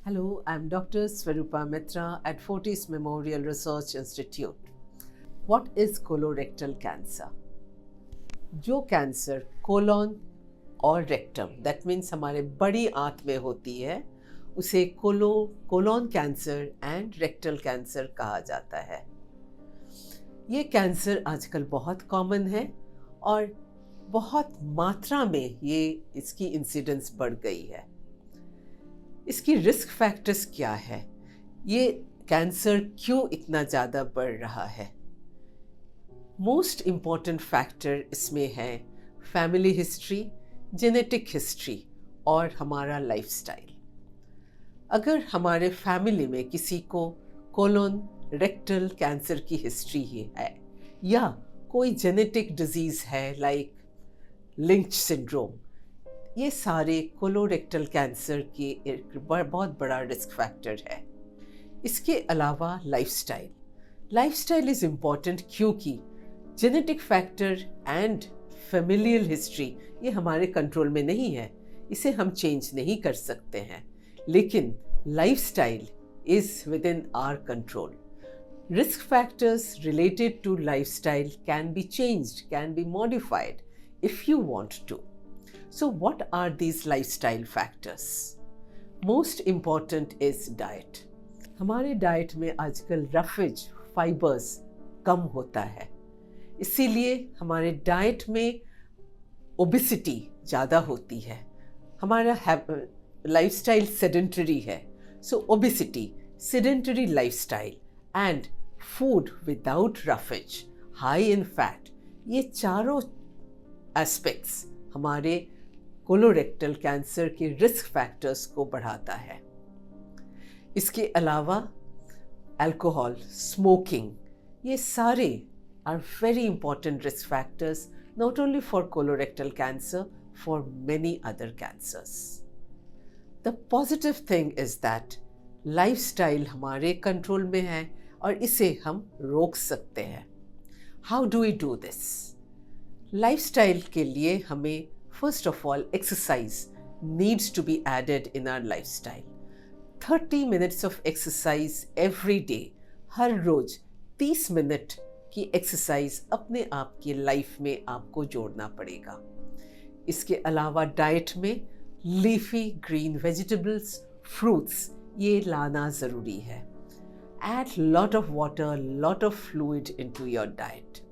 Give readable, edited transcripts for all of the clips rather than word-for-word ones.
Hello, I'm Dr. Swarupa Mitra at Fortis Memorial Research Institute. What is colorectal cancer? जो cancer colon और rectum that means हमारे बड़ी आंत में होती है उसे colon cancer and rectal cancer कहा जाता है। ये कैंसर आजकल बहुत कॉमन है और बहुत मात्रा में इसकी इंसिडेंस बढ़ गई है। इसकी रिस्क फैक्टर्स क्या है? ये कैंसर क्यों इतना ज़्यादा बढ़ रहा है? मोस्ट इम्पॉर्टेंट फैक्टर इसमें है फैमिली हिस्ट्री, जेनेटिक हिस्ट्री और हमारा लाइफस्टाइल। अगर हमारे फैमिली में किसी को कोलोन रेक्टल कैंसर की हिस्ट्री है या कोई जेनेटिक डिजीज़ है लाइक लिंच सिंड्रोम, ये सारे कोलोरेक्टल कैंसर के एक बहुत बड़ा रिस्क फैक्टर है। इसके अलावा लाइफस्टाइल इज़ इम्पॉर्टेंट क्योंकि genetic factor and familial history ये हमारे कंट्रोल में नहीं है, इसे हम चेंज नहीं कर सकते हैं, लेकिन lifestyle is within our control. Risk factors related to lifestyle can be changed, can be modified if you want to. So what are these lifestyle factors? Most important is diet. हमारे diet में आजकल roughage fibres कम होता है, इसीलिए हमारे diet में obesity ज़्यादा होती है। हमारा लाइफस्टाइल सेडेंटरी है, so obesity, sedentary lifestyle and food without roughage, high in fat, ये चारों एस्पेक्ट्स हमारे कोलोरेक्टल कैंसर के रिस्क फैक्टर्स को बढ़ाता है। इसके अलावा अल्कोहल, स्मोकिंग, ये सारे are very important risk factors not only for colorectal cancer, for many other cancers. The positive thing is that lifestyle हमारे कंट्रोल में है और इसे हम रोक सकते हैं। How do we do this? Lifestyle के लिए हमें first of all exercise needs to be added in our lifestyle. 30 minutes of exercise every day, हर रोज 30 मिनट की एक्सरसाइज अपने आप की लाइफ में आपको जोड़ना पड़ेगा। इसके अलावा डाइट में लीफी ग्रीन वेजिटेबल्स, फ्रूट्स ये लाना ज़रूरी है। Add lot of water, lot of fluid into your diet.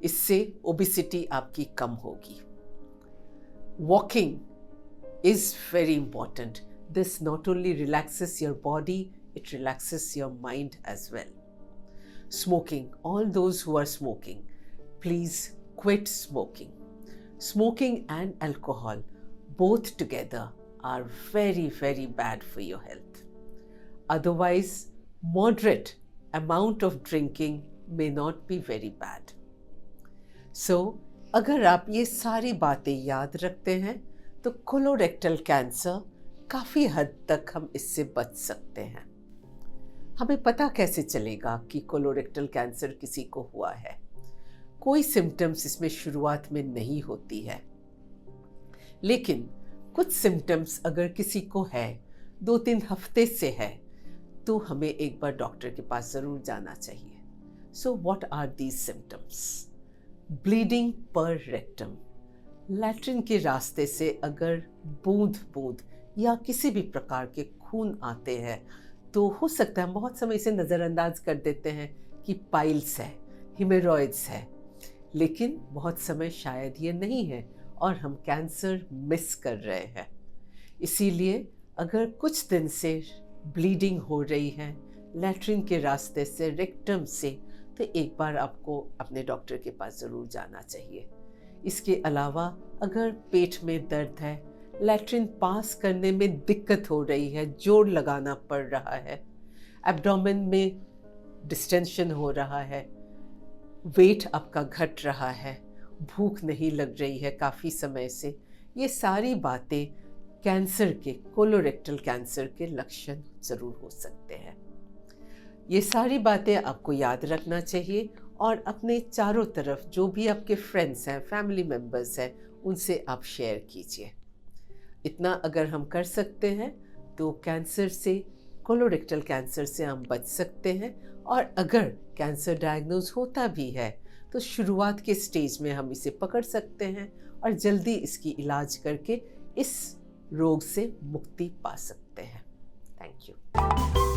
इससे ओबेसिटी आपकी कम होगी। Walking is very important. This not only relaxes your body, it relaxes your mind as well. Smoking, all those who are smoking, please quit smoking. Smoking and alcohol, both together, are very, very bad for your health. Otherwise, moderate amount of drinking may not be very bad. So, अगर आप ये सारी बातें याद रखते हैं तो colorectal cancer काफ़ी हद तक हम इससे बच सकते हैं। हमें पता कैसे चलेगा कि कोलोरेक्टल कैंसर किसी को हुआ है? कोई सिम्टम्स इसमें शुरुआत में नहीं होती है, लेकिन कुछ सिम्टम्स अगर किसी को है, 2-3 हफ्ते से है, तो हमें एक बार डॉक्टर के पास ज़रूर जाना चाहिए। So what are these symptoms? Bleeding per rectum, latrine के रास्ते से अगर बूंद बूंद या किसी भी प्रकार के खून आते हैं तो हो सकता है, बहुत समय इसे नज़रअंदाज कर देते हैं कि पाइल्स है, हिमेरॉइड्स है, लेकिन बहुत समय शायद ये नहीं है और हम कैंसर मिस कर रहे हैं। इसीलिए अगर कुछ दिन से ब्लीडिंग हो रही है लैट्रिन के रास्ते से, रेक्टम से, तो एक बार आपको अपने डॉक्टर के पास ज़रूर जाना चाहिए। इसके अलावा अगर पेट में दर्द है, लैट्रिन पास करने में दिक्कत हो रही है, जोर लगाना पड़ रहा है, एब्डोमेन में डिस्टेंशन हो रहा है, वेट आपका घट रहा है, भूख नहीं लग रही है काफ़ी समय से, ये सारी बातें कैंसर के, कोलोरेक्टल कैंसर के लक्षण ज़रूर हो सकते हैं। ये सारी बातें आपको याद रखना चाहिए और अपने चारों तरफ जो भी आपके फ्रेंड्स हैं, फैमिली मेम्बर्स हैं, उनसे आप शेयर कीजिए। इतना अगर हम कर सकते हैं तो कैंसर से, कोलोरेक्टल कैंसर से हम बच सकते हैं। और अगर कैंसर डायग्नोज होता भी है तो शुरुआत के स्टेज में हम इसे पकड़ सकते हैं और जल्दी इसकी इलाज करके इस रोग से मुक्ति पा सकते हैं। Thank you.